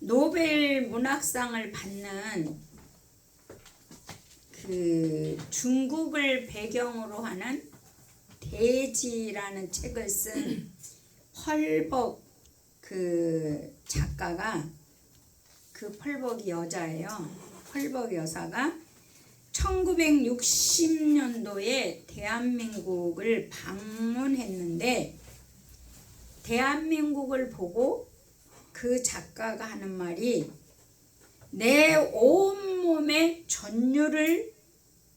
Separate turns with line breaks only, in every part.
노벨 문학상을 받는 그 중국을 배경으로 하는 대지라는 책을 쓴 펄벅 그 작가가, 그 펄벅이 여자예요. 펄벅 여사가 1960년도에 대한민국을 방문했는데, 대한민국을 보고 그 작가가 하는 말이 내 온몸에 전율을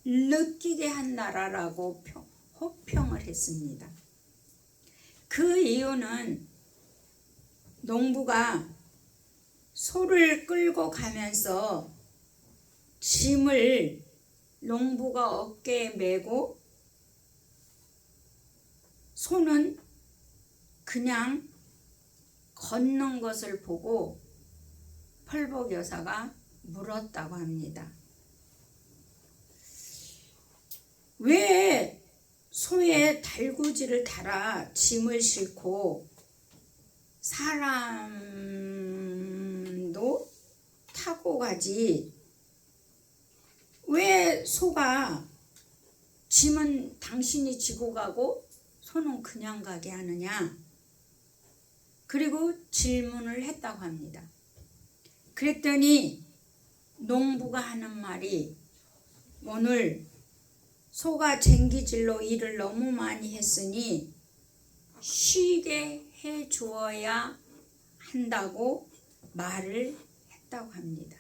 느끼게 한 나라라고 호평을 했습니다. 그 이유는 농부가 소를 끌고 가면서 짐을 농부가 어깨에 메고 소는 그냥 걷는 것을 보고 펄벅 여사가 물었다고 합니다. 왜 소의 달구지를 달아 짐을 싣고 사람도 타고 가지, 왜 소가 짐은 당신이 지고 가고 소는 그냥 가게 하느냐? 그리고 질문을 했다고 합니다. 그랬더니 농부가 하는 말이, 오늘 소가 쟁기질로 일을 너무 많이 했으니 쉬게 해 주어야 한다고 말을 했다고 합니다.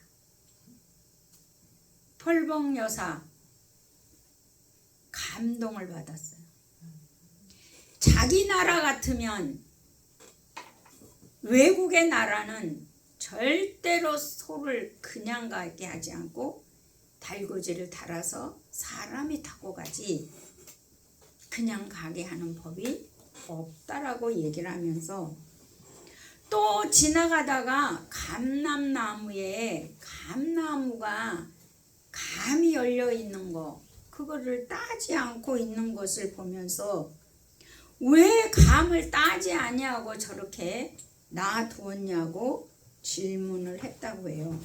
펄벅 여사 감동을 받았어요. 자기 나라 같으면, 외국의 나라는 절대로 소를 그냥 가게 하지 않고 달구지를 달아서 사람이 타고 가지 그냥 가게 하는 법이 없다라고 얘기를 하면서, 또 지나가다가 감람나무에 감나무가 감이 열려 있는 거, 그거를 따지 않고 있는 것을 보면서 왜 감을 따지 아니하고 저렇게 놔두었냐고 질문을 했다고 해요.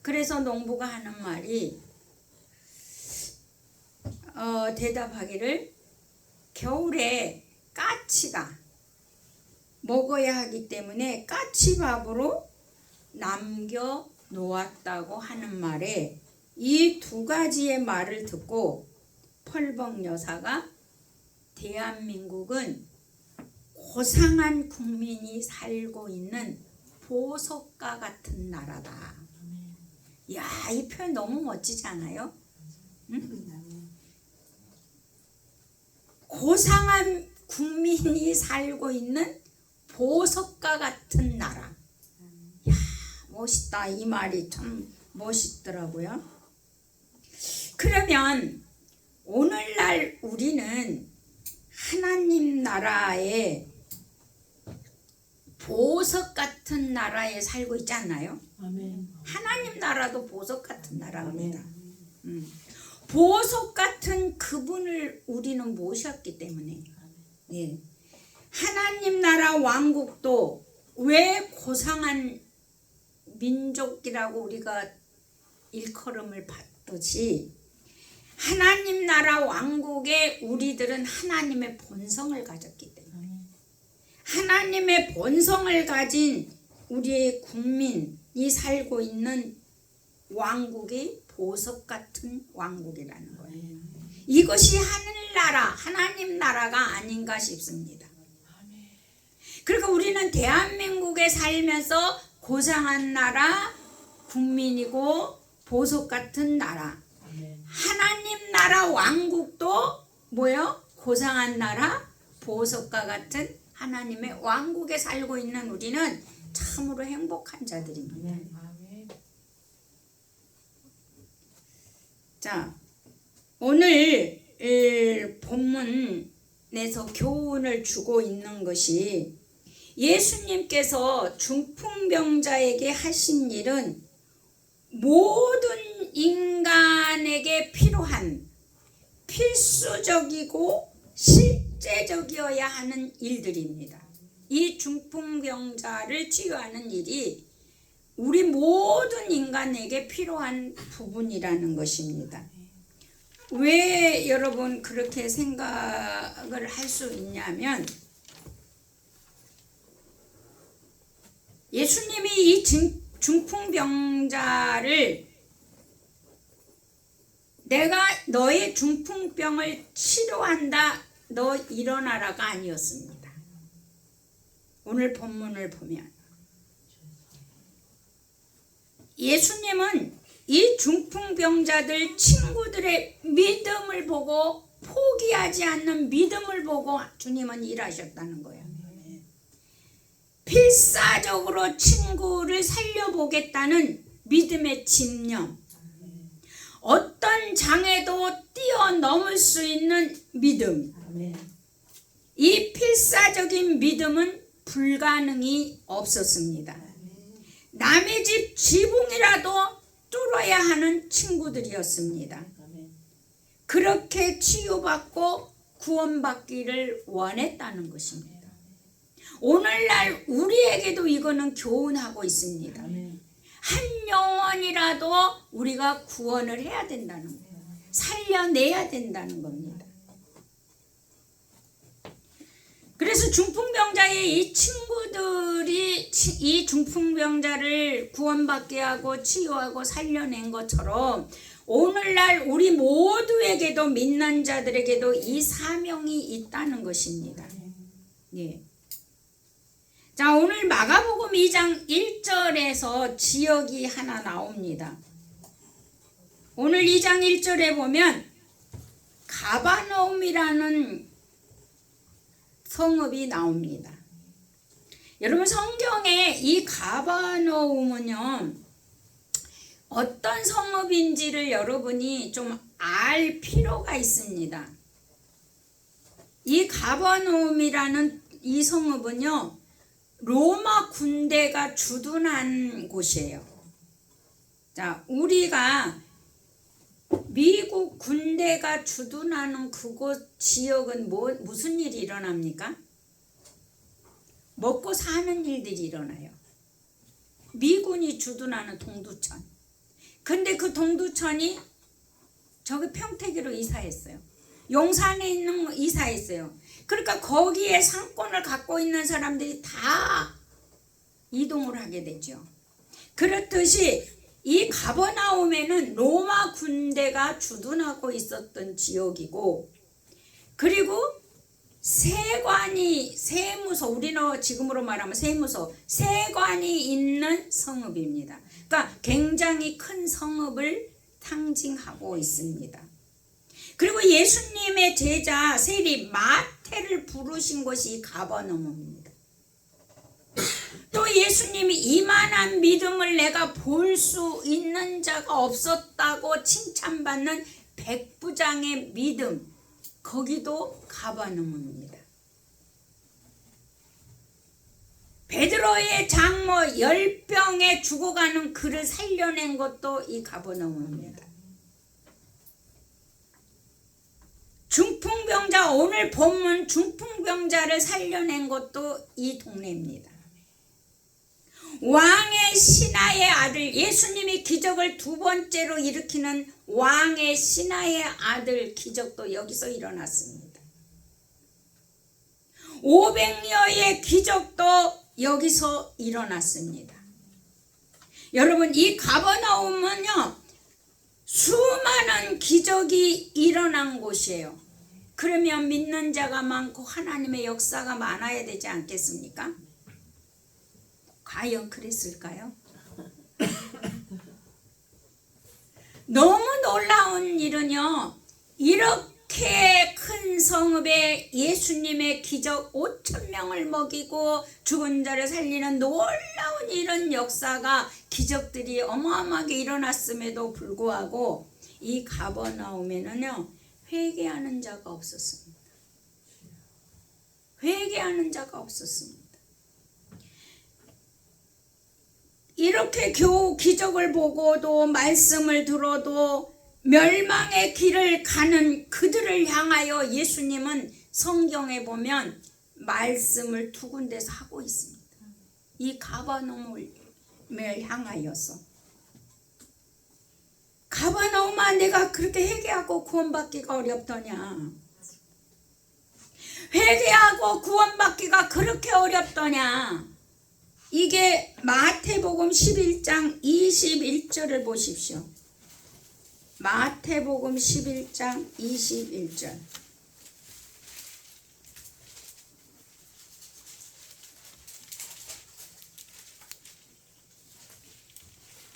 그래서 농부가 하는 말이 대답하기를, 겨울에 까치가 먹어야 하기 때문에 까치밥으로 남겨 놓았다고 하는 말에, 이 두 가지의 말을 듣고 펄벅 여사가 대한민국은 고상한 국민이 살고 있는 보석과 같은 나라다. 야, 이 표현 너무 멋지지 않아요? 응? 고상한 국민이 살고 있는 보석과 같은 나라. 야, 멋있다. 이 말이 참 멋있더라고요. 그러면 오늘날 우리는 하나님 나라에, 보석 같은 나라에 살고 있지 않나요?
아멘.
하나님 나라도 보석 같은 나라입니다. 보석 같은 그분을 우리는 모셨기 때문에, 예. 하나님 나라 왕국도 왜 고상한 민족이라고 우리가 일컬음을 받듯이, 하나님 나라 왕국에 우리들은 하나님의 본성을 가졌기 때문에, 하나님의 본성을 가진 우리의 국민이 살고 있는 왕국이 보석 같은 왕국이라는 거예요. 이것이 하늘나라, 하나님 나라가 아닌가 싶습니다. 그러니까 우리는 대한민국에 살면서 고상한 나라, 국민이고 보석 같은 나라, 하나님 나라 왕국도 뭐요? 고상한 나라, 보석과 같은 하나님의 왕국에 살고 있는 우리는 참으로 행복한 자들입니다. 자, 오늘 본문에서 교훈을 주고 있는 것이, 예수님께서 중풍병자에게 하신 일은 모든 인간에게 필요한 필수적이고 실제적이어야 하는 일들입니다. 이 중풍병자를 치유하는 일이 우리 모든 인간에게 필요한 부분이라는 것입니다. 왜 여러분 그렇게 생각을 할 수 있냐면, 예수님이 이 중풍병자를 내가 너의 중풍병을 치료한다, 너 일어나라가 아니었습니다. 오늘 본문을 보면 예수님은 이 중풍병자들 친구들의 믿음을 보고, 포기하지 않는 믿음을 보고 주님은 일하셨다는 거예요. 필사적으로 친구를 살려보겠다는 믿음의 집념, 어떤 장애도 뛰어넘을 수 있는 믿음, 이 필사적인 믿음은 불가능이 없었습니다. 남의 집 지붕이라도 뚫어야 하는 친구들이었습니다. 그렇게 치유받고 구원받기를 원했다는 것입니다. 오늘날 우리에게도 이거는 교훈하고 있습니다. 한 영혼이라도 우리가 구원을 해야 된다는 거예요. 살려내야 된다는 겁니다. 그래서 중풍병자의 이 친구들이 이 중풍병자를 구원받게 하고 치유하고 살려낸 것처럼, 오늘날 우리 모두에게도, 믿는 자들에게도 이 사명이 있다는 것입니다. 예. 자, 오늘 마가복음 2장 1절에서 지역이 하나 나옵니다. 오늘 2장 1절에 보면 가버나움이라는 성읍이 나옵니다. 여러분, 성경에 이 가버나움은요, 어떤 성읍인지를 여러분이 좀 알 필요가 있습니다. 이 가버나움이라는 이 성읍은요, 로마 군대가 주둔한 곳이에요. 자, 우리가 미국 군대가 주둔하는 그곳 지역은 무슨 일이 일어납니까? 먹고 사는 일들이 일어나요. 미군이 주둔하는 동두천. 근데 그 동두천이 저기 평택으로 이사했어요. 용산에 있는 이사했어요. 그러니까 거기에 상권을 갖고 있는 사람들이 다 이동을 하게 되죠. 그렇듯이 이 가버나움에는 로마 군대가 주둔하고 있었던 지역이고, 그리고 세무서, 우리는 지금으로 말하면 세관이 있는 성읍입니다. 그러니까 굉장히 큰 성읍을 상징하고 있습니다. 그리고 예수님의 제자 세리 마태를 부르신 곳이 가버나움입니다. 또 예수님이 이만한 믿음을 내가 볼 수 있는 자가 없었다고 칭찬받는 백부장의 믿음, 거기도 가버나움입니다. 베드로의 장모 10병에 죽어가는 그를 살려낸 것도 이 가버나움입니다. 중풍병자, 오늘 본문 중풍병자를 살려낸 것도 이 동네입니다. 왕의 신하의 아들, 예수님이 기적을 두 번째로 일으키는 왕의 신하의 아들 기적도 여기서 일어났습니다. 500여의 기적도 여기서 일어났습니다. 여러분, 이 가버나움은요, 수많은 기적이 일어난 곳이에요. 그러면 믿는 자가 많고 하나님의 역사가 많아야 되지 않겠습니까? 과연 그랬을까요? 너무 놀라운 일은요, 이렇게 큰 성읍에 예수님의 기적 5,000명을 먹이고 죽은 자를 살리는 놀라운 이런 역사가, 기적들이 어마어마하게 일어났음에도 불구하고 이 가버나움에는요, 회개하는 자가 없었습니다. 회개하는 자가 없었습니다. 이렇게 겨우 기적을 보고도, 말씀을 들어도 멸망의 길을 가는 그들을 향하여 예수님은 성경에 보면 말씀을 두 군데서 하고 있습니다. 이 가버나움을 향하여서. 가버나움아, 내가 그렇게 회개하고 구원받기가 어렵더냐? 회개하고 구원받기가 그렇게 어렵더냐? 이게 마태복음 11장 21절을 보십시오. 마태복음 11장 21절.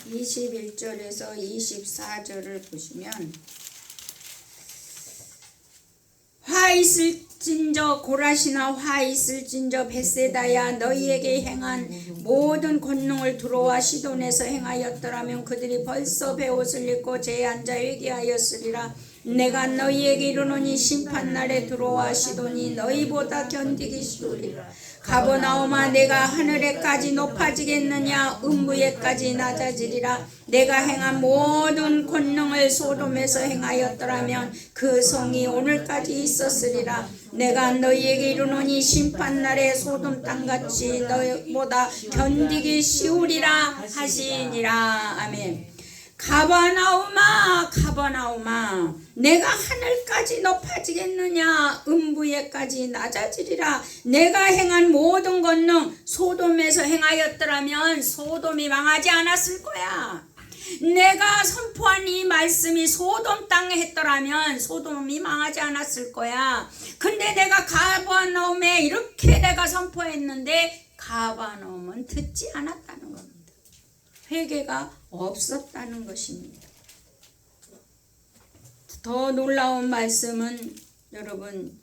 (21절에서) (24절을) 보시면, 화 있을진저 고라시나 화 있을진저 벳세다야, 너희에게 행한 모든 권능을 두로와 시돈에서 행하였더라면 그들이 벌써 베옷을 입고 제에 앉아 회개하였으리라. 내가 너희에게 이르노니 심판날에 두로와 시돈이 너희보다 견디기 쉬우리라. 가버나움아, 내가 하늘에까지 높아지겠느냐? 음부에까지 낮아지리라. 내가 행한 모든 권능을 소돔에서 행하였더라면 그 성이 오늘까지 있었으리라. 내가 너희에게 이르노니 심판날에 소돔 땅같이 너희보다 견디기 쉬우리라 하시니라. 아멘. 가버나움아, 가버나움아, 내가 하늘까지 높아지겠느냐? 음부에까지 낮아지리라. 내가 행한 모든 권능 소돔에서 행하였더라면 소돔이 망하지 않았을 거야. 내가 선포한 이 말씀이 소돔 땅에 했더라면 소돔이 망하지 않았을 거야. 근데 내가 가버나움에 이렇게 내가 선포했는데 가버나움은 듣지 않았다는 겁니다. 회개가 없었다는 것입니다. 더 놀라운 말씀은 여러분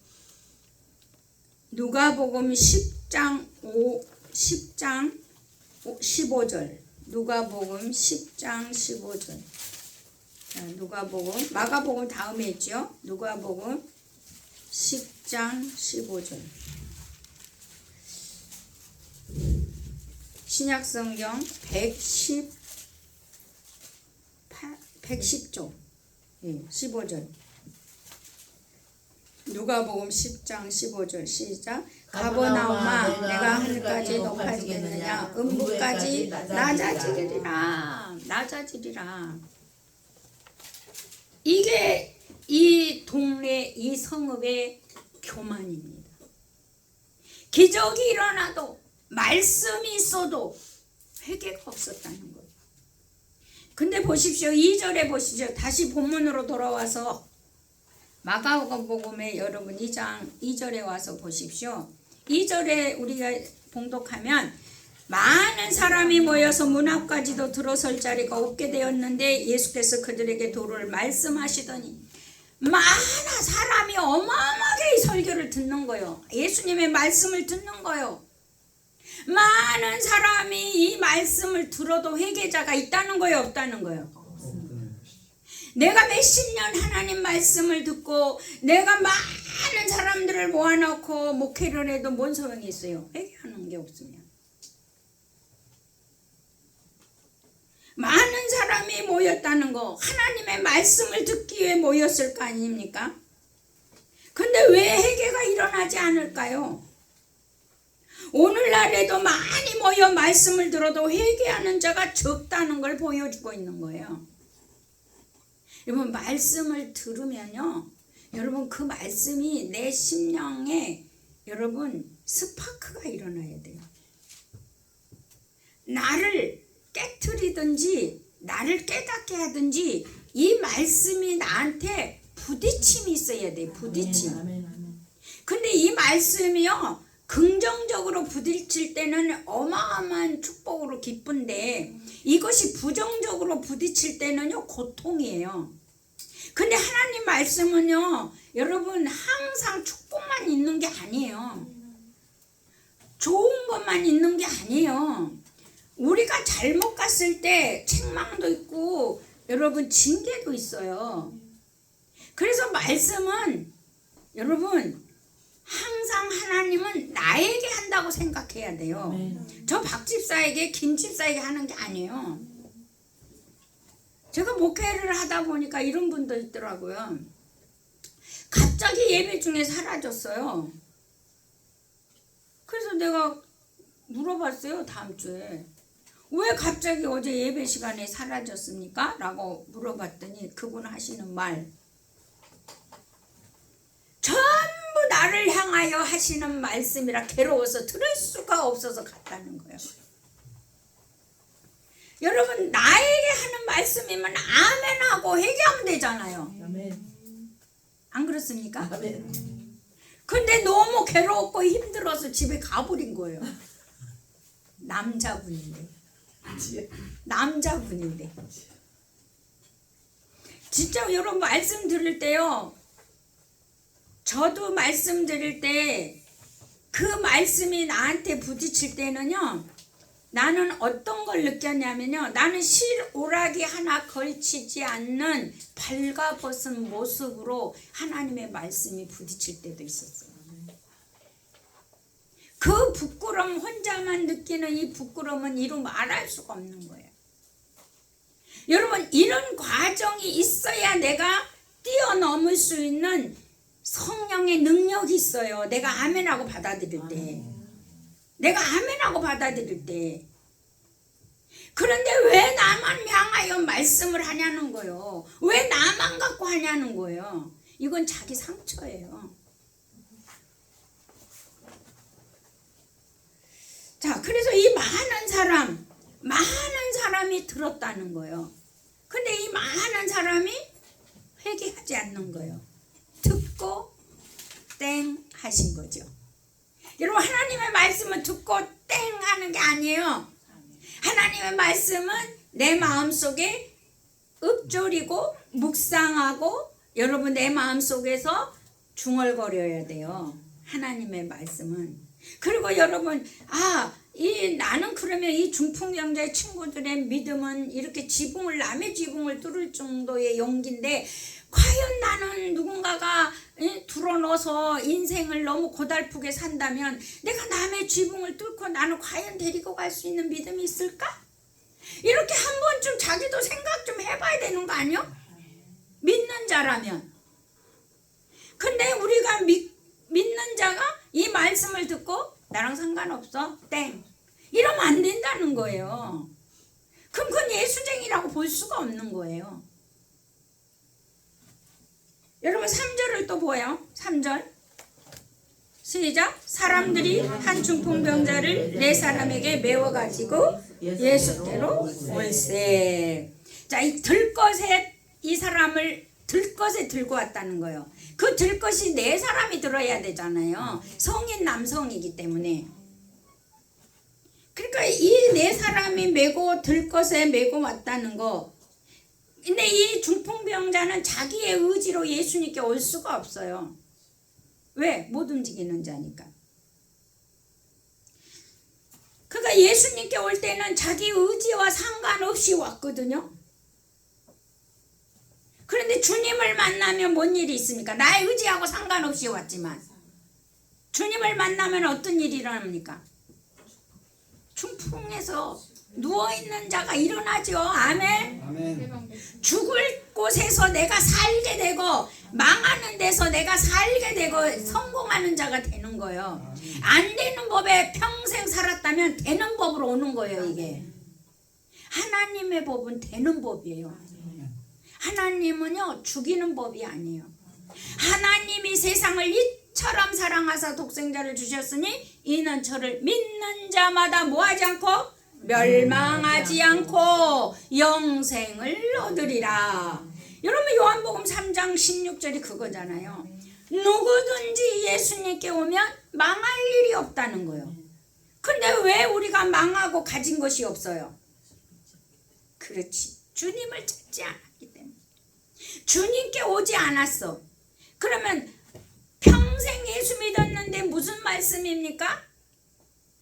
누가복음 10장 15절. 누가복음 10장 15절. 누가복음, 마가복음 다음에 있죠. 누가복음 10장 15절. 신약성경 110조 15절. 누가복음 10장 15절 시작. 가버나움아, 내가 하늘까지 높아지겠느냐? 음부까지 낮아지리라. 낮아지리라. 이게 이 동네 이 성읍의 교만입니다. 기적이 일어나도 말씀이 있어도 회개가 없었다는 거예요. 근데 보십시오. 2절에 보십시오. 다시 본문으로 돌아와서 마가복음에 여러분 2장 2절에 와서 보십시오. 2절에 우리가 봉독하면 많은 사람이 모여서 문 앞까지도 들어설 자리가 없게 되었는데 예수께서 그들에게 도를 말씀하시더니 많은 사람이 어마어마하게 이 설교를 듣는 거예요. 예수님의 말씀을 듣는 거예요. 많은 사람이 이 말씀을 들어도 회개자가 있다는 거예요, 없다는 거예요? 내가 몇십 년 하나님 말씀을 듣고 내가 많은 사람들을 모아놓고 목회를 해도 뭔 소용이 있어요? 회개하는 게 없으면. 많은 사람이 모였다는 거 하나님의 말씀을 듣기 위해 모였을 거 아닙니까? 근데 왜 회개가 일어나지 않을까요? 오늘날에도 많이 모여 말씀을 들어도 회개하는 자가 적다는 걸 보여주고 있는 거예요. 여러분 말씀을 들으면요, 여러분 그 말씀이 내 심령에 여러분 스파크가 일어나야 돼요. 나를 깨트리든지 나를 깨닫게 하든지 이 말씀이 나한테 부딪힘이 있어야 돼. 부딪힘. 근데 이 말씀이요 긍정적으로 부딪힐 때는 어마어마한 축복으로 기쁜데 이것이 부정적으로 부딪힐 때는요 고통이에요. 근데 하나님 말씀은요 여러분 항상 축복만 있는 게 아니에요. 좋은 것만 있는 게 아니에요. 우리가 잘못 갔을 때 책망도 있고 여러분 징계도 있어요. 그래서 말씀은 여러분 항상 하나님은 나에게 한다고 생각해야 돼요. 저 박집사에게 김집사에게 하는 게 아니에요. 제가 목회를 하다 보니까 이런 분도 있더라고요. 갑자기 예배 중에 사라졌어요. 그래서 내가 물어봤어요. 다음 주에 왜 갑자기 어제 예배 시간에 사라졌습니까? 라고 물어봤더니 그분 하시는 말, 전부 나를 향하여 하시는 말씀이라 괴로워서 들을 수가 없어서 갔다는 거예요. 여러분, 나에게 하는 말씀이면 아멘하고 회개하면 되잖아요. 안 그렇습니까? 근데 너무 괴롭고 힘들어서 집에 가버린 거예요. 남자분인데. 진짜 여러분, 말씀 들을 때요, 저도 말씀 들을 때 그 말씀이 나한테 부딪힐 때는요, 나는 어떤 걸 느꼈냐면요, 나는 실오라기 하나 걸치지 않는 발가벗은 모습으로 하나님의 말씀이 부딪힐 때도 있었어요. 그 부끄러움, 혼자만 느끼는 이 부끄러움은 이루 말할 수가 없는 거예요. 여러분, 이런 과정이 있어야 내가 뛰어넘을 수 있는 성령의 능력이 있어요. 내가 아멘하고 받아들일 때. 내가 아멘하고 받아들일 때. 그런데 왜 나만 향하여 말씀을 하냐는 거예요. 왜 나만 갖고 하냐는 거예요. 이건 자기 상처예요. 자, 그래서 이 많은 사람이 들었다는 거예요. 근데 이 많은 사람이 회개하지 않는 거예요. 듣고 땡 하신 거죠. 여러분, 하나님의 말씀은 듣고 땡 하는 게 아니에요. 하나님의 말씀은 내 마음속에 읊조리고 묵상하고 여러분 내 마음속에서 중얼거려야 돼요. 하나님의 말씀은. 그리고 여러분, 나는 그러면 이 중풍병자의 친구들의 믿음은 이렇게 남의 지붕을 뚫을 정도의 용기인데, 과연 나는 누군가가 들어넣어서 인생을 너무 고달프게 산다면 내가 남의 지붕을 뚫고 나는 과연 데리고 갈 수 있는 믿음이 있을까? 이렇게 한 번쯤 자기도 생각 좀 해봐야 되는 거 아니요? 믿는 자라면. 근데 우리가 믿는 자가 이 말씀을 듣고 나랑 상관없어 땡 이러면 안 된다는 거예요. 그럼 그건 예수쟁이라고 볼 수가 없는 거예요. 여러분, 3절을 또 보여요. 3절 시작. 사람들이 한 중풍병자를 4사람에게 메워가지고 예수께로 올세. 자, 이 들것에 이 사람을 들것에 들고 왔다는 거예요. 그 들것이 4사람이 들어야 되잖아요. 성인 남성이기 때문에. 그러니까 이 4사람이 메고 들것에 메고 왔다는 거. 근데 이 중풍병자는 자기의 의지로 예수님께 올 수가 없어요. 왜? 못 움직이는 자니까. 그러니까 예수님께 올 때는 자기 의지와 상관없이 왔거든요. 그런데 주님을 만나면 뭔 일이 있습니까? 나의 의지하고 상관없이 왔지만 주님을 만나면 어떤 일이 일어납니까? 중풍에서 누워있는 자가 일어나죠. 아멘.
아멘.
죽을 곳에서 내가 살게 되고 망하는 데서 내가 살게 되고 성공하는 자가 되는 거예요. 안 되는 법에 평생 살았다면 되는 법으로 오는 거예요. 이게 하나님의 법은 되는 법이에요. 하나님은요 죽이는 법이 아니에요. 하나님이 세상을 이처럼 사랑하사 독생자를 주셨으니 이는 저를 믿는 자마다 뭐하지 않고 멸망하지 않고 영생을 얻으리라. 여러분, 요한복음 3장 16절이 그거잖아요. 누구든지 예수님께 오면 망할 일이 없다는 거예요. 근데 왜 우리가 망하고 가진 것이 없어요? 그렇지, 주님을 찾지 않았기 때문에. 주님께 오지 않았어. 그러면 평생 예수 믿었는데 무슨 말씀입니까?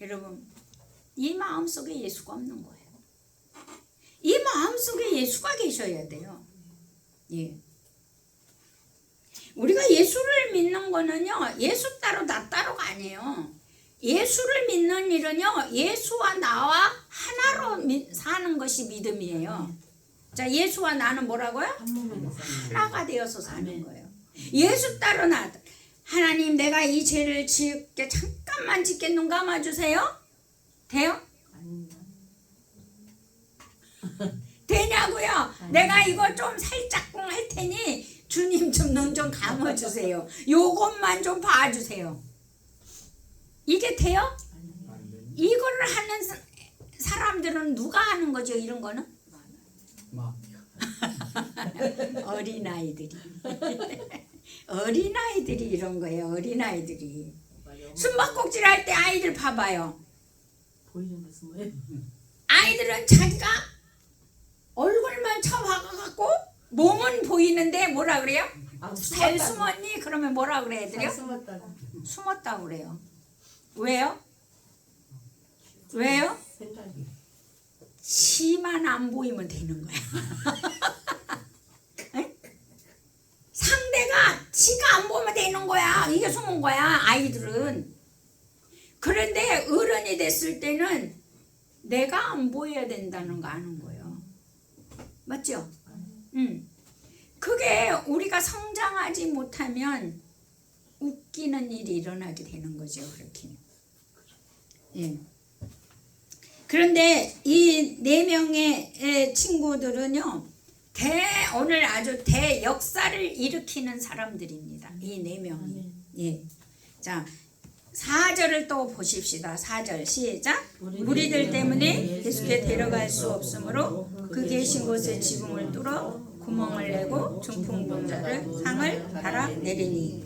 여러분, 이 마음속에 예수가 없는 거예요. 이 마음속에 예수가 계셔야 돼요. 예. 우리가 예수를 믿는 거는요, 예수 따로 나 따로가 아니에요. 예수를 믿는 일은요, 예수와 나와 하나로 사는 것이 믿음이에요. 자, 예수와 나는 뭐라고요? 하나가 되어서 사는 거예요. 예수 따로 나. 하나님, 내가 이 죄를 지을게 잠깐만 짓게 눈 감아주세요. 돼요? 되냐고요? 내가 이거 좀 살짝 할 테니 주님 좀 눈 좀 감아주세요. 요것만 좀 봐주세요. 이게 돼요? 이거를 하는 사람들은 누가 하는 거죠? 이런 거는? 어린아이들이. 어린아이들이 이런 거예요. 어린아이들이. 숨바꼭질 할 때 아이들 봐봐요.
보이는 것은 뭐예요?
아이들은 자기가 얼굴만 쳐박아갖고 몸은 보이는데 뭐라 그래요? 잘 숨었니? 그러면 뭐라 그래 애들이요?
숨었다고.
숨었다고 그래요. 왜요? 왜요?
생각이.
치만 안 보이면 되는 거야. 상대가 치가 안 보이면 되는 거야. 이게 숨은 거야 아이들은. 그런데 어른이 됐을 때는 내가 안 보여야 된다는 거 아는 거예요. 맞죠? 그게 우리가 성장하지 못하면 웃기는 일이 일어나게 되는 거죠. 그렇게. 예. 그런데 이 4명의 친구들은요, 오늘 아주 대역사를 일으키는 사람들입니다. 이 4명이. 예. 자, 4절을 또 보십시다. 4절 시작. 무리들 때문에 예수께 데려갈 수 없으므로 그 계신 곳에 지붕을 뚫어 구멍을 내고 중풍병자를 상을 달아 내리니.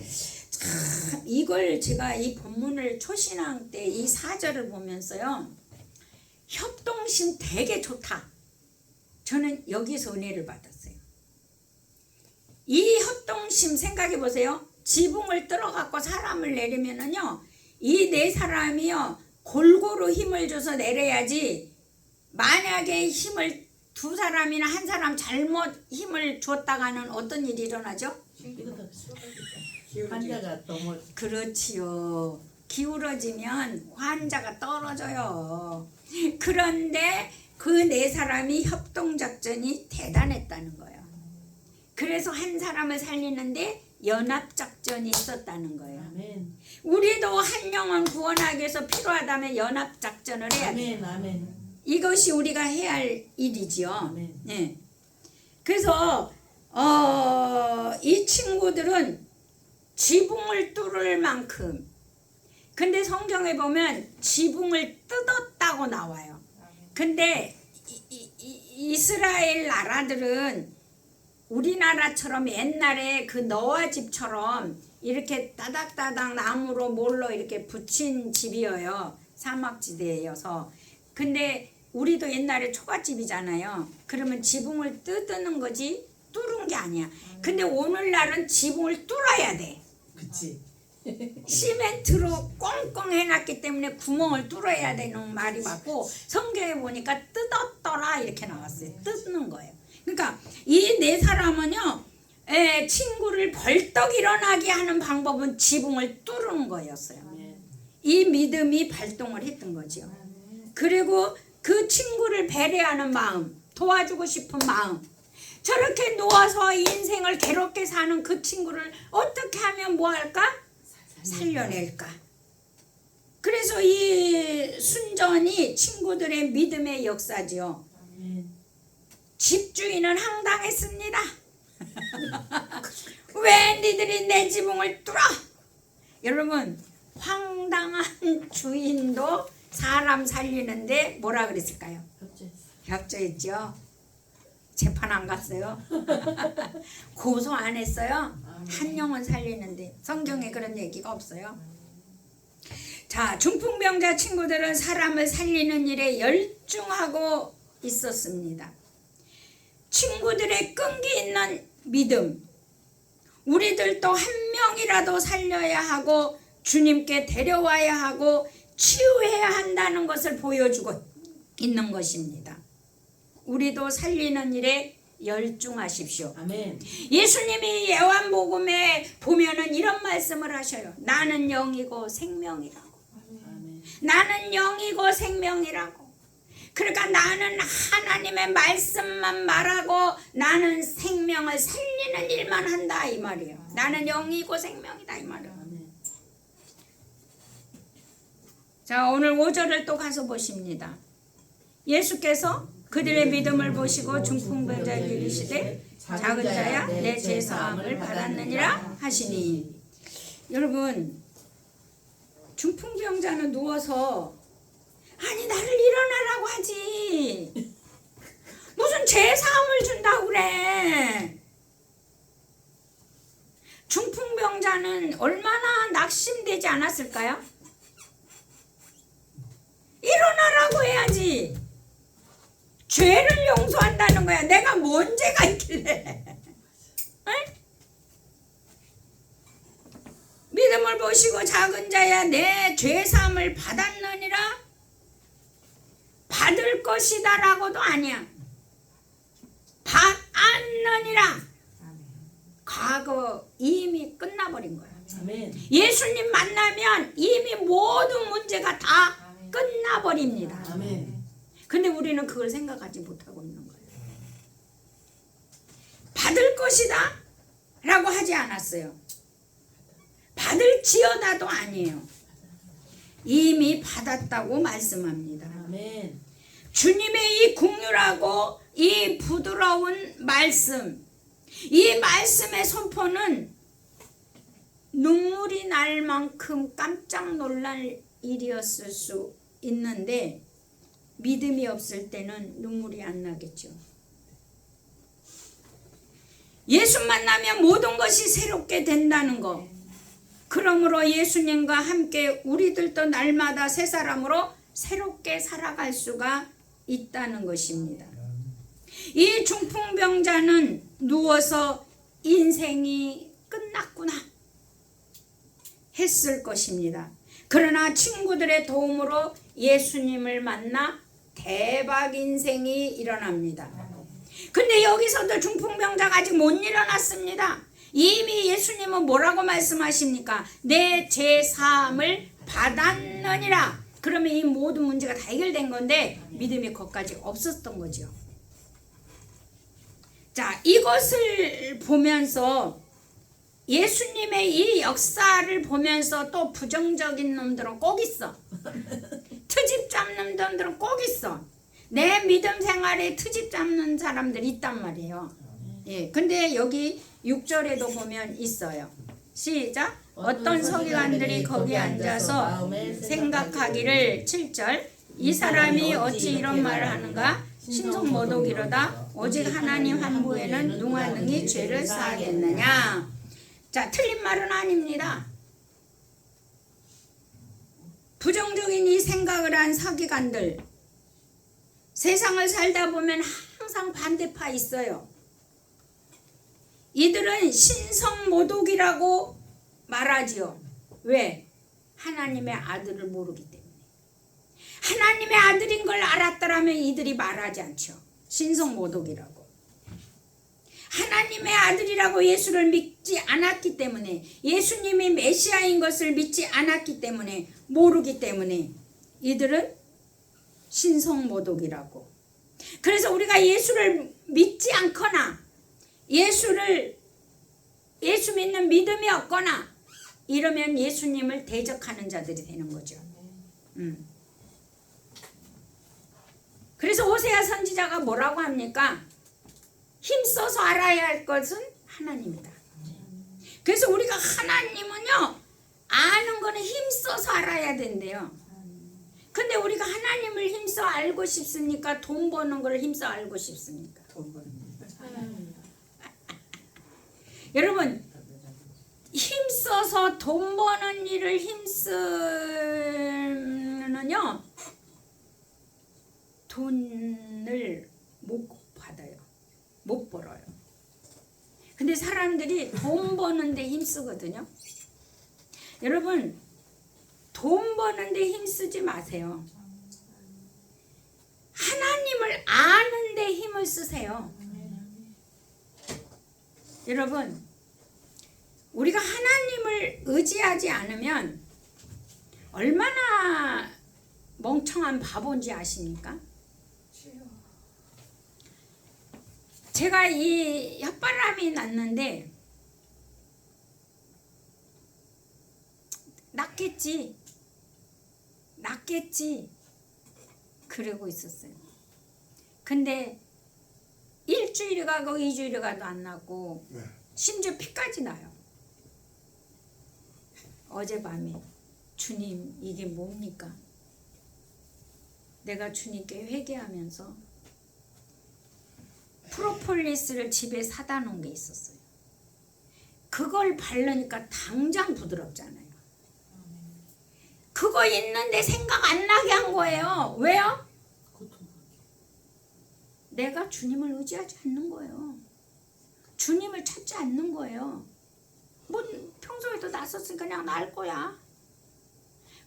참, 이걸 제가 이 본문을 초신앙 때 이 4절을 보면서요, 협동심 되게 좋다. 저는 여기서 은혜를 받았어요. 이 협동심 생각해 보세요. 지붕을 뚫어갖고 사람을 내리면은요, 이 4사람이요 골고루 힘을 줘서 내려야지. 만약에 힘을 2사람이나 1사람 잘못 힘을 줬다가는 어떤 일이 일어나죠?
환자가 너무
그렇지요. 기울어지면 환자가 떨어져요. 그런데 그 4사람이 협동작전이 대단했다는 거예요. 그래서 한 사람을 살리는데 연합작전이 있었다는 거예요.
아멘.
우리도 한 영혼 구원하기 위해서 필요하다면 연합작전을 해야 돼요.
아멘. 아멘.
이것이 우리가 해야 할 일이지요.
아멘.
네. 그래서 이 친구들은 지붕을 뚫을 만큼, 근데 성경에 보면 지붕을 뜯었다고 나와요. 근데 이스라엘 나라들은 우리나라처럼 옛날에 그 노아 집처럼 이렇게 따닥따닥 나무로 몰로 이렇게 붙인 집이어요. 사막지대여서. 근데 우리도 옛날에 초가집이잖아요. 그러면 지붕을 뜯는 거지 뚫은 게 아니야. 근데 오늘날은 지붕을 뚫어야 돼.
그치.
시멘트로 꽁꽁 해놨기 때문에 구멍을 뚫어야 되는 말이 맞고, 성경에 보니까 뜯었더라 이렇게 나왔어요. 뜯는 거예요. 그러니까 이 4사람은요, 친구를 벌떡 일어나게 하는 방법은 지붕을 뚫는 거였어요. 이 믿음이 발동을 했던 거죠. 그리고 그 친구를 배려하는 마음, 도와주고 싶은 마음, 저렇게 누워서 인생을 괴롭게 사는 그 친구를 어떻게 하면 뭐 할까? 살려낼까? 그래서 이 순전이 친구들의 믿음의 역사지요. 집주인은 황당했습니다. 왜 니들이 내 지붕을 뚫어? 여러분, 황당한 주인도 사람 살리는데 뭐라 그랬을까요? 협조했죠. 재판 안 갔어요. 고소 안 했어요. 한 영혼 살리는데 성경에 그런 얘기가 없어요. 자, 중풍병자 친구들은 사람을 살리는 일에 열중하고 있었습니다. 친구들의 끈기 있는 믿음, 우리들도 한 명이라도 살려야 하고 주님께 데려와야 하고 치유해야 한다는 것을 보여주고 있는 것입니다. 우리도 살리는 일에 열중하십시오.
아멘.
예수님이 요한복음에 보면은 이런 말씀을 하셔요. 나는 영이고 생명이라고.
아멘.
나는 영이고 생명이라고. 그러니까 나는 하나님의 말씀만 말하고 나는 생명을 살리는 일만 한다 이 말이에요. 나는 영이고 생명이다 이 말이에요.
아멘.
자, 오늘 5절을 또 가서 보십니다. 예수께서 그들의 믿음을 보시고 중풍병자에게 이르시되 작은 자야 내 죄 사함을 받았느니라 하시니. 여러분, 중풍병자는 누워서 아니 나를 일어나라고 하지 무슨 죄 사함을 준다고 그래. 중풍병자는 얼마나 낙심되지 않았을까요? 일어나라고 해야지. 죄를 용서한다는 거야. 내가 뭔 죄가 있길래. 응? 믿음을 보시고 작은 자야 내 죄사함을 받았느니라. 받을 것이다 라고도 아니야. 받았느니라. 과거 이미 끝나버린 거야.
아멘.
예수님 만나면 이미 모든 문제가 다 끝나버립니다.
아멘.
근데 우리는 그걸 생각하지 못하고 있는 거예요. 받을 것이다 라고 하지 않았어요. 받을지어다도 아니에요. 이미 받았다고 말씀합니다.
아멘.
주님의 이 긍휼하고 이 부드러운 말씀, 이 말씀의 선포는 눈물이 날 만큼 깜짝 놀랄 일이었을 수 있는데 믿음이 없을 때는 눈물이 안 나겠죠. 예수 만나면 모든 것이 새롭게 된다는 거. 그러므로 예수님과 함께 우리들도 날마다 새 사람으로 새롭게 살아갈 수가 있다는 것입니다. 이 중풍병자는 누워서 인생이 끝났구나 했을 것입니다. 그러나 친구들의 도움으로 예수님을 만나 대박 인생이 일어납니다. 근데 여기서도 중풍병자가 아직 못 일어났습니다. 이미 예수님은 뭐라고 말씀하십니까? 내 죄 사함을 받았느니라. 그러면 이 모든 문제가 다 해결된 건데 믿음이 거기까지 없었던 거죠. 자, 이것을 보면서 예수님의 이 역사를 보면서 또 부정적인 놈들은 꼭 있어. 트집 잡는 놈들은 꼭 있어. 내 믿음 생활에 트집 잡는 사람들이 있단 말이에요. 예, 근데 여기 6절에도 보면 있어요. 시작. 어떤 서기관들이 거기 앉아서 생각하기를 7절 이 사람이 어찌 이런 말을 하는가? 신성모독이로다. 오직 하나님 환부에는 누가 능히 죄를 사하겠느냐. 자, 틀린 말은 아닙니다. 부정적인 이 생각을 한 서기관들, 세상을 살다 보면 항상 반대파 있어요. 이들은 신성모독이라고 말하지요. 왜? 하나님의 아들을 모르기 때문에. 하나님의 아들인 걸 알았더라면 이들이 말하지 않죠. 신성모독이라고. 하나님의 아들이라고 예수를 믿지 않았기 때문에, 예수님이 메시아인 것을 믿지 않았기 때문에, 모르기 때문에 이들은 신성모독이라고. 그래서 우리가 예수를 믿지 않거나 예수 믿는 믿음이 없거나 이러면 예수님을 대적하는 자들이 되는 거죠. 그래서 호세아 선지자가 뭐라고 합니까? 힘써서 알아야 할 것은 하나님이다. 그래서 우리가 하나님은요, 아는 거는 힘써서 알아야 된대요. 근데 우리가 하나님을 힘써 알고 싶습니까? 돈 버는 걸 힘써 알고 싶습니까? 돈 버는 거. 여러분, 힘써서 돈 버는 일을 힘쓰면요 돈을 못 받아요. 못 벌어요. 근데 사람들이 돈 버는데 힘쓰거든요. 여러분, 돈 버는데 힘쓰지 마세요. 하나님을 아는데 힘을 쓰세요. 여러분, 우리가 하나님을 의지하지 않으면 얼마나 멍청한 바보인지 아십니까? 제가 이 혓바람이 났는데 낫겠지 그러고 있었어요. 근데 일주일이 가고 2주일이 가도 안 나고
네.
심지어 피까지 나요. 어젯밤에 주님 이게 뭡니까? 내가 주님께 회개하면서 프로폴리스를 집에 사다 놓은 게 있었어요. 그걸 바르니까 당장 부드럽잖아요. 그거 있는데 생각 안 나게 한 거예요. 왜요?
고통받게.
내가 주님을 의지하지 않는 거예요. 주님을 찾지 않는 거예요. 뭐 평소에도 났었으니까 그냥 날 거야.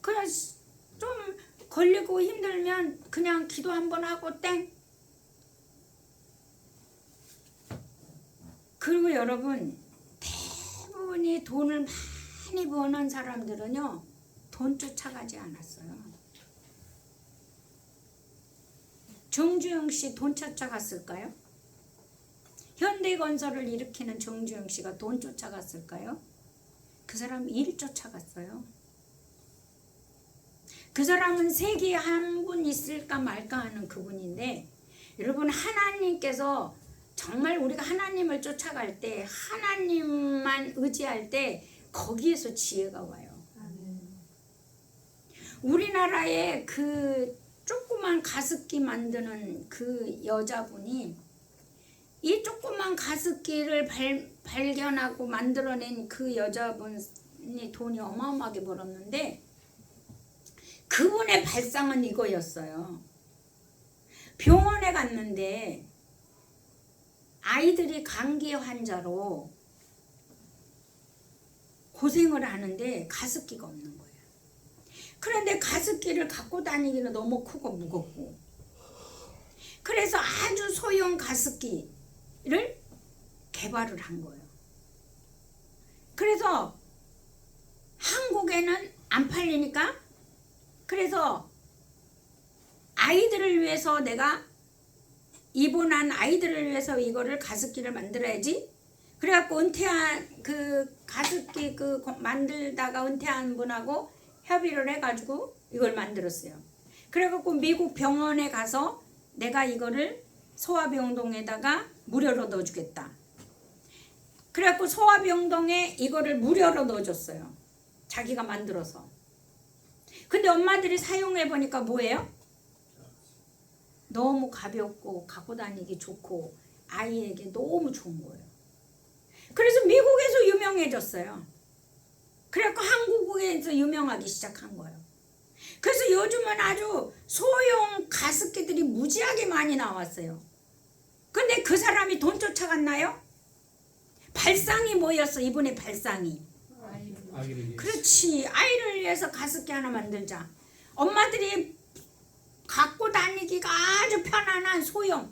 그냥 좀 걸리고 힘들면 그냥 기도 한번 하고 땡. 그리고 여러분 대부분이 돈을 많이 버는 사람들은요 돈 쫓아가지 않았어요. 정주영 씨 돈 쫓아갔을까요? 현대건설을 일으키는 정주영 씨가 돈 쫓아갔을까요? 그 사람 일 쫓아갔어요. 그 사람은 세계에 한 분 있을까 말까 하는 그분인데 여러분 하나님께서 정말 우리가 하나님을 쫓아갈 때 하나님만 의지할 때 거기에서 지혜가 와요. 우리나라에 그 조그만 가습기 만드는 그 여자분이 이 조그만 가습기를 발견하고 만들어낸 그 여자분이 돈이 어마어마하게 벌었는데 그분의 발상은 이거였어요. 병원에 갔는데 아이들이 감기 환자로 고생을 하는데 가습기가 없는 거예요. 그런데 가습기를 갖고 다니기는 너무 크고 무겁고 그래서 아주 소형 가습기를 개발을 한 거예요. 그래서 한국에는 안 팔리니까 그래서 아이들을 위해서 내가 입원한 아이들을 위해서 이거를 가습기를 만들어야지. 그래갖고 은퇴한 그 가습기 그 만들다가 은퇴한 분하고 협의를 해가지고 이걸 만들었어요. 그래갖고 미국 병원에 가서 내가 이거를 소아병동에다가 무료로 넣어주겠다. 그래갖고 소아병동에 이거를 무료로 넣어줬어요. 자기가 만들어서. 근데 엄마들이 사용해보니까 뭐예요? 너무 가볍고 갖고 다니기 좋고 아이에게 너무 좋은 거예요. 그래서 미국에서 유명해졌어요. 그래갖고 한국에서 유명하기 시작한 거예요. 그래서 요즘은 아주 소형 가습기들이 무지하게 많이 나왔어요. 근데 그 사람이 돈 쫓아갔나요? 발상이 뭐였어? 이분의 발상이.
아기를 위해서.
그렇지. 아이를 위해서 가습기 하나 만들자. 엄마들이 갖고 다니기가 아주 편안한 소형.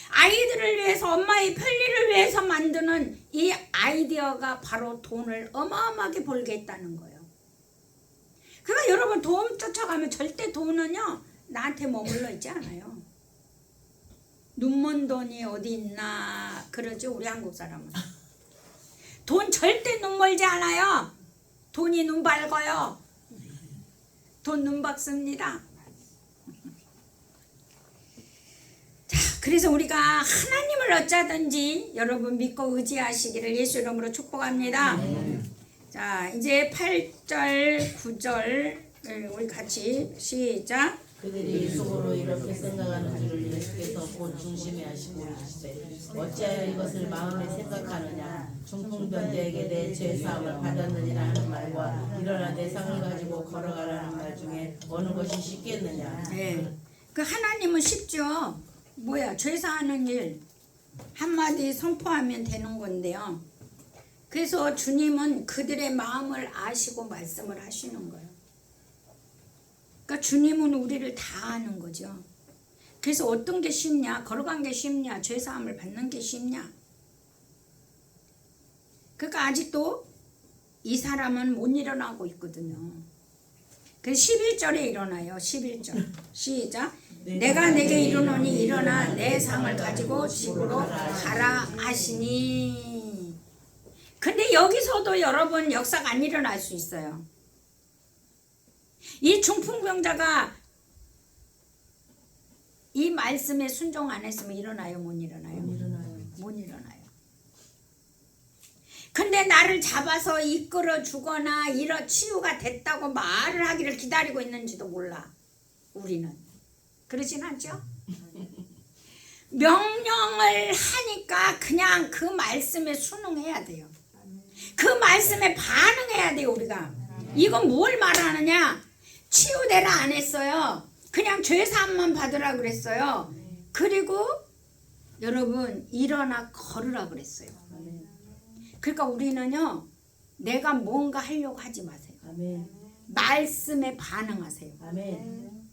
아이들을 위해서 엄마의 편리를 위해서 만드는 이 아이디어가 바로 돈을 어마어마하게 벌게 했다는 거예요. 그러니까 여러분 돈 쫓아가면 절대 돈은요 나한테 머물러 있지 않아요. 눈먼 돈이 어디 있나 그러죠 우리 한국 사람은. 돈 절대 눈 멀지 않아요. 돈이 눈 밝아요. 돈 눈 밝습니다. 자, 그래서 우리가 하나님을 어쩌든지 여러분 믿고 의지하시기를 예수 이름으로 축복합니다. 자, 이제 8절, 9절 우리 같이 시작.
그들이 속으로 이렇게 생각하는 줄을 예수께서 곧 중심에 하시고 이르시되 어찌하여 이것을 마음에 생각하느냐 중풍병자에게 내 죄사함을 받았느니라 하는 말과 일어나 내 상을 가지고 걸어가라는 말 중에 어느 것이 쉽겠느냐.
네. 그 하나님은 쉽죠. 뭐야 죄사하는 일 한마디 선포하면 되는 건데요. 그래서 주님은 그들의 마음을 아시고 말씀을 하시는 거예요. 그러니까 주님은 우리를 다 아는 거죠. 그래서 어떤 게 쉽냐? 걸어간 게 쉽냐? 죄사함을 받는 게 쉽냐? 그러니까 아직도 이 사람은 못 일어나고 있거든요. 그래서 11절에 일어나요. 11절 시작. 내가 내게 이르노니 일어나 내 상을 가지고 집으로 가라 하시니. 근데 여기서도 여러분 역사가 안 일어날 수 있어요. 이 중풍병자가 이 말씀에 순종 안 했으면 일어나요, 못 일어나요?
일어나요.
못 일어나요. 근데 나를 잡아서 이끌어 주거나 치유가 됐다고 말을 하기를 기다리고 있는지도 몰라. 우리는 그러진 않죠? 명령을 하니까 그냥 그 말씀에 순응해야 돼요. 그 말씀에 반응해야 돼요. 우리가 이건 뭘 말하느냐? 치유되라 안 했어요. 그냥 죄사함만 받으라 그랬어요. 그리고 여러분 일어나 걸으라 그랬어요. 그러니까 우리는요, 내가 뭔가 하려고 하지 마세요.
아멘.
말씀에 반응하세요.
아멘.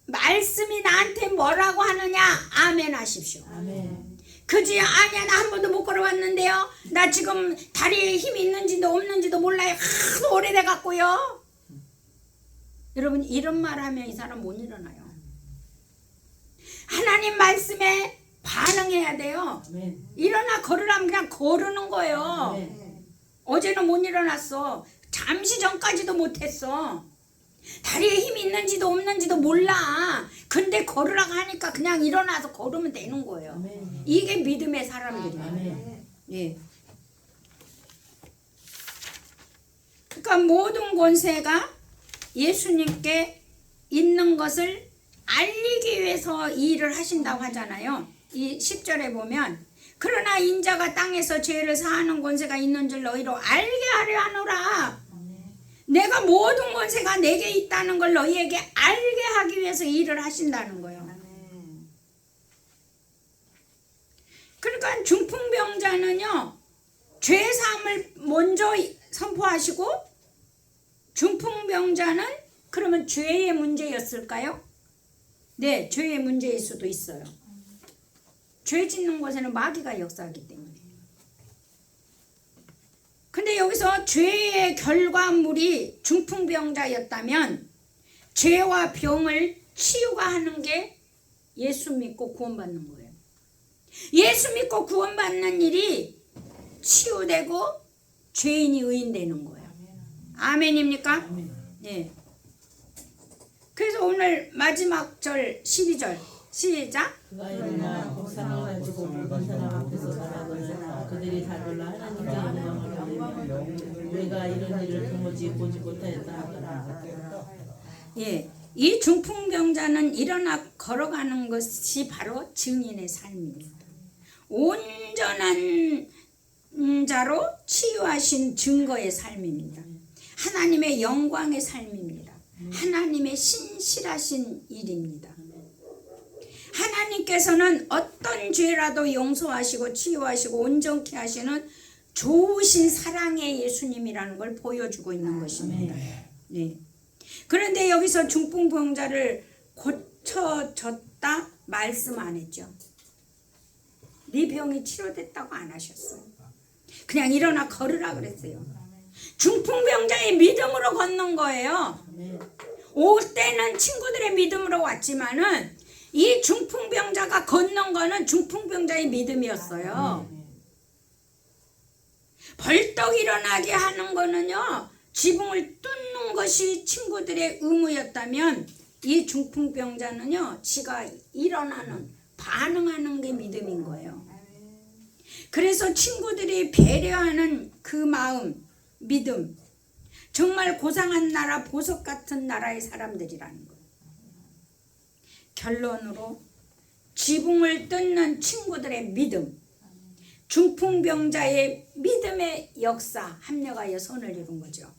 말씀이 나한테 뭐라고 하느냐? 아멘 하십시오.
아멘.
그지? 아니야, 나 한 번도 못 걸어왔는데요. 나 지금 다리에 힘이 있는지도 없는지도 몰라요. 하도 오래돼 갖고요. 여러분 이런 말 하면 이 사람 못 일어나요. 하나님 말씀에 반응해야 돼요.
아멘.
일어나 걸으라면 그냥 거르는 거예요.
아멘.
어제는 못 일어났어. 잠시 전까지도 못했어. 다리에 힘이 있는지도 없는지도 몰라. 근데 걸으라고 하니까 그냥 일어나서 걸으면 되는 거예요.
아멘.
이게 믿음의 사람들이에요.
아멘.
예. 그러니까 모든 권세가 예수님께 있는 것을 알리기 위해서 이 일을 하신다고 하잖아요. 이 10절에 보면 그러나 인자가 땅에서 죄를 사하는 권세가 있는 줄 너희로 알게 하려 하노라. 내가 모든 권세가 내게 있다는 걸 너희에게 알게 하기 위해서 이 일을 하신다는 거예요. 그러니까 중풍병자는요, 죄사함을 먼저 선포하시고, 중풍병자는 그러면 죄의 문제였을까요? 네, 죄의 문제일 수도 있어요. 죄 짓는 곳에는 마귀가 역사하기 때문에. 근데 여기서 죄의 결과물이 중풍병자였다면 죄와 병을 치유가 하는 게 예수 믿고 구원받는 거예요. 예수 믿고 구원받는 일이 치유되고 죄인이 의인되는 거예요. 아멘입니까? 네. 그래서 오늘 마지막 절 12절 시작.
그가 일어나 복상을 가지고 모든 사람 앞에서 말하거늘 그들이 다 놀라 하나님께 영광을 돌리며 우리가 이런 일을 도무지 보지 못하였다 하더라.
예, 이 중풍병자는 일어나 걸어가는 것이 바로 증인의 삶입니다. 온전한 자로 치유하신 증거의 삶입니다. 하나님의 영광의 삶입니다. 하나님의 신실하신 일입니다. 하나님께서는 어떤 죄라도 용서하시고 치유하시고 온전케 하시는 좋으신 사랑의 예수님이라는 걸 보여주고 있는 것입니다. 네. 그런데 여기서 중풍병자를 고쳐졌다 말씀 안 했죠. 네 병이 치료됐다고 안 하셨어요. 그냥 일어나 걸으라 그랬어요. 중풍병자의 믿음으로 걷는 거예요. 올 때는 친구들의 믿음으로 왔지만은 이 중풍병자가 걷는 거는 중풍병자의 믿음이었어요. 벌떡 일어나게 하는 거는요, 지붕을 뚫는 것이 친구들의 의무였다면 이 중풍병자는요, 지가 일어나는, 반응하는 게 믿음인 거예요. 그래서 친구들이 배려하는 그 마음, 믿음, 정말 고상한 나라, 보석 같은 나라의 사람들이라는 거예요. 결론으로 지붕을 뜯는 친구들의 믿음, 중풍병자의 믿음의 역사 합력하여 선을 이룬 거죠.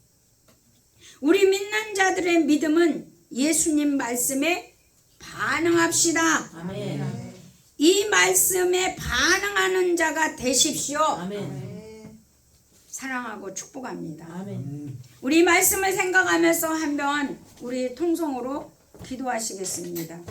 우리 믿는 자들의 믿음은 예수님 말씀에 반응합시다.
아멘.
이 말씀에 반응하는 자가 되십시오.
아멘.
사랑하고 축복합니다.
아멘.
우리 말씀을 생각하면서 한번 우리 통성으로 기도하시겠습니다.